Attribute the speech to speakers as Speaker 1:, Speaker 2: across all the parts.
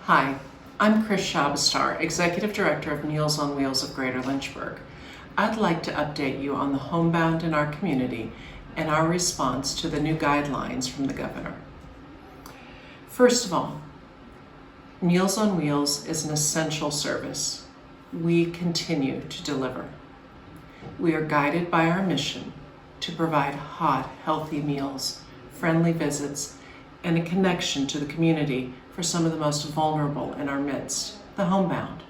Speaker 1: Hi, I'm Chris Shabastar, Executive Director of Meals on Wheels of Greater Lynchburg. I'd like to update you on the homebound in our community and our response to the new guidelines from the governor. First of all, Meals on Wheels is an essential service. We continue to deliver. We are guided by our mission to provide hot, healthy meals, friendly visits, and a connection to the community for some of the most vulnerable in our midst, the homebound.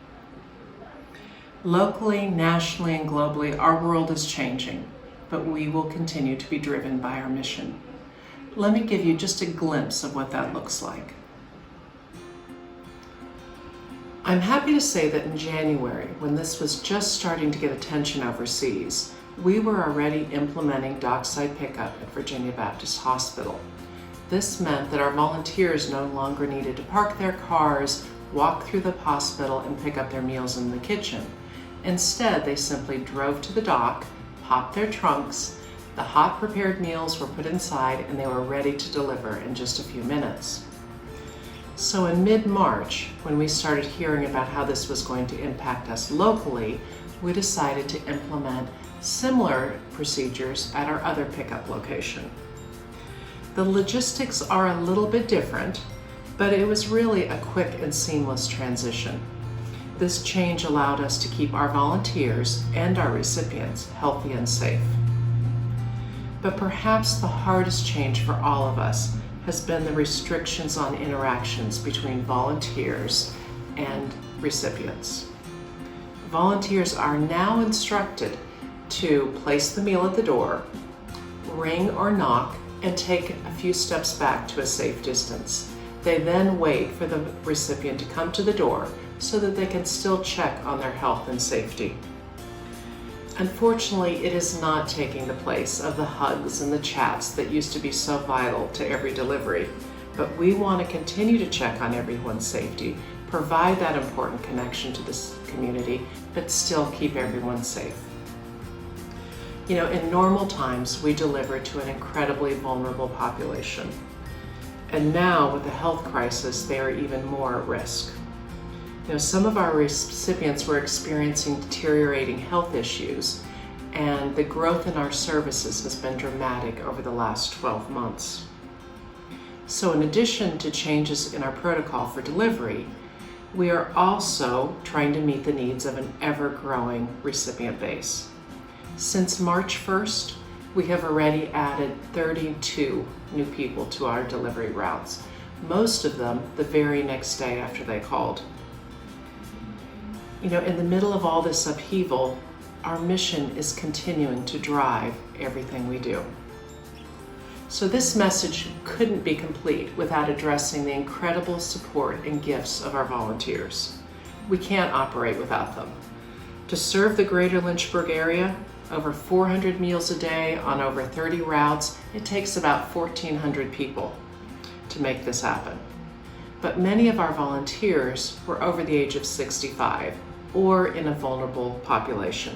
Speaker 1: Locally, nationally, and globally, our world is changing, but we will continue to be driven by our mission. Let me give you just a glimpse of what that looks like. I'm happy to say that in January, when this was just starting to get attention overseas, we were already implementing dockside pickup at Virginia Baptist Hospital. This meant that our volunteers no longer needed to park their cars, walk through the hospital, and pick up their meals in the kitchen. Instead, they simply drove to the dock, popped their trunks, the hot prepared meals were put inside, and they were ready to deliver in just a few minutes. So in mid-March, when we started hearing about how this was going to impact us locally, we decided to implement similar procedures at our other pickup location. The logistics are a little bit different, but it was really a quick and seamless transition. This change allowed us to keep our volunteers and our recipients healthy and safe. But perhaps the hardest change for all of us has been the restrictions on interactions between volunteers and recipients. Volunteers are now instructed to place the meal at the door, ring or knock, and take a few steps back to a safe distance. They then wait for the recipient to come to the door so that they can still check on their health and safety. Unfortunately, it is not taking the place of the hugs and the chats that used to be so vital to every delivery, but we want to continue to check on everyone's safety, provide that important connection to this community, but still keep everyone safe. You know, in normal times, we deliver to an incredibly vulnerable population. And now, with the health crisis, they are even more at risk. You know, some of our recipients were experiencing deteriorating health issues, and the growth in our services has been dramatic over the last 12 months. So in addition to changes in our protocol for delivery, we are also trying to meet the needs of an ever-growing recipient base. Since March 1st, we have already added 32 new people to our delivery routes, most of them the very next day after they called. You know, in the middle of all this upheaval, our mission is continuing to drive everything we do. So this message couldn't be complete without addressing the incredible support and gifts of our volunteers. We can't operate without them. To serve the greater Lynchburg area, over 400 meals a day on over 30 routes, it takes about 1,400 people to make this happen. But many of our volunteers were over the age of 65 or in a vulnerable population.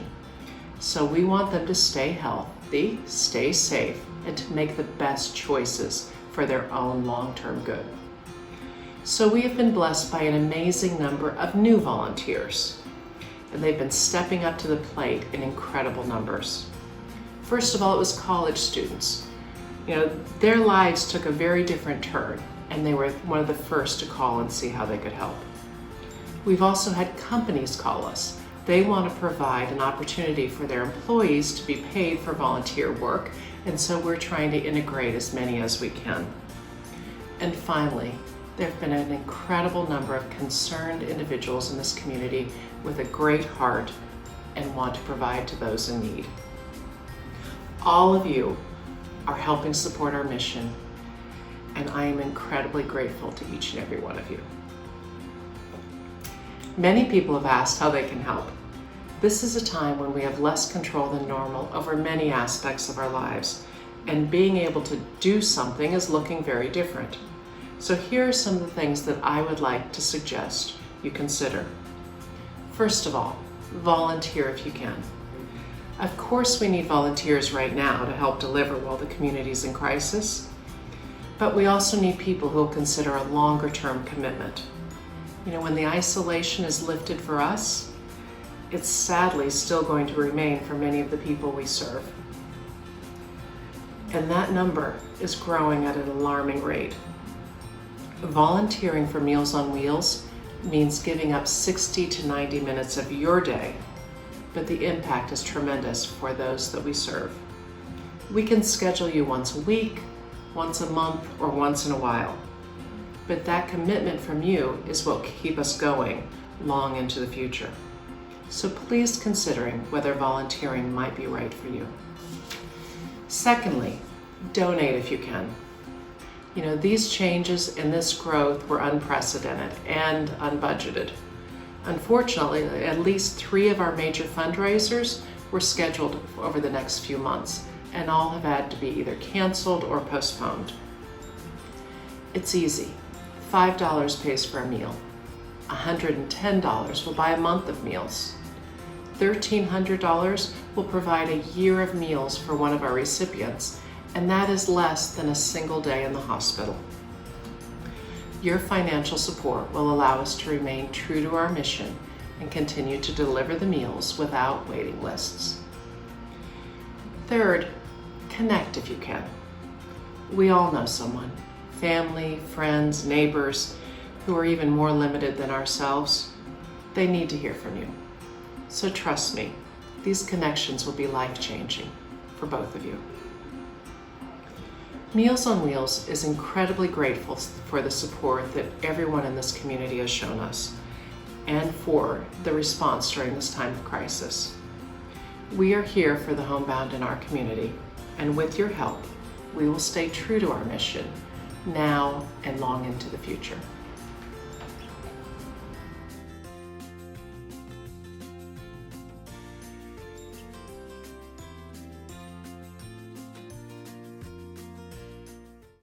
Speaker 1: So we want them to stay healthy, stay safe, and to make the best choices for their own long-term good. So we have been blessed by an amazing number of new volunteers, and they've been stepping up to the plate in incredible numbers. First of all, it was college students. You know, their lives took a very different turn, and they were one of the first to call and see how they could help. We've also had companies call us. They want to provide an opportunity for their employees to be paid for volunteer work, and so we're trying to integrate as many as we can. And finally, there have been an incredible number of concerned individuals in this community with a great heart and want to provide to those in need. All of you are helping support our mission, and I am incredibly grateful to each and every one of you. Many people have asked how they can help. This is a time when we have less control than normal over many aspects of our lives, and being able to do something is looking very different. So here are some of the things that I would like to suggest you consider. First of all, volunteer if you can. Of course, we need volunteers right now to help deliver while the community is in crisis, but we also need people who will consider a longer-term commitment. When the isolation is lifted for us, it's sadly still going to remain for many of the people we serve. And that number is growing at an alarming rate. Volunteering for Meals on Wheels means giving up 60 to 90 minutes of your day, but the impact is tremendous for those that we serve. We can schedule you once a week, once a month, or once in a while. But that commitment from you is what will keep us going long into the future. So please considering whether volunteering might be right for you. Secondly, donate if you can. These changes and this growth were unprecedented and unbudgeted. Unfortunately, at least 3 of our major fundraisers were scheduled over the next few months, and all have had to be either canceled or postponed. It's easy. $5 pays for a meal. $110 will buy a month of meals. $1,300 will provide a year of meals for one of our recipients, and that is less than a single day in the hospital. Your financial support will allow us to remain true to our mission and continue to deliver the meals without waiting lists. Third, connect if you can. We all know someone, family, friends, neighbors, who are even more limited than ourselves. They need to hear from you. So trust me, these connections will be life-changing for both of you. Meals on Wheels is incredibly grateful for the support that everyone in this community has shown us and for the response during this time of crisis. We are here for the homebound in our community, and with your help, we will stay true to our mission now and long into the future.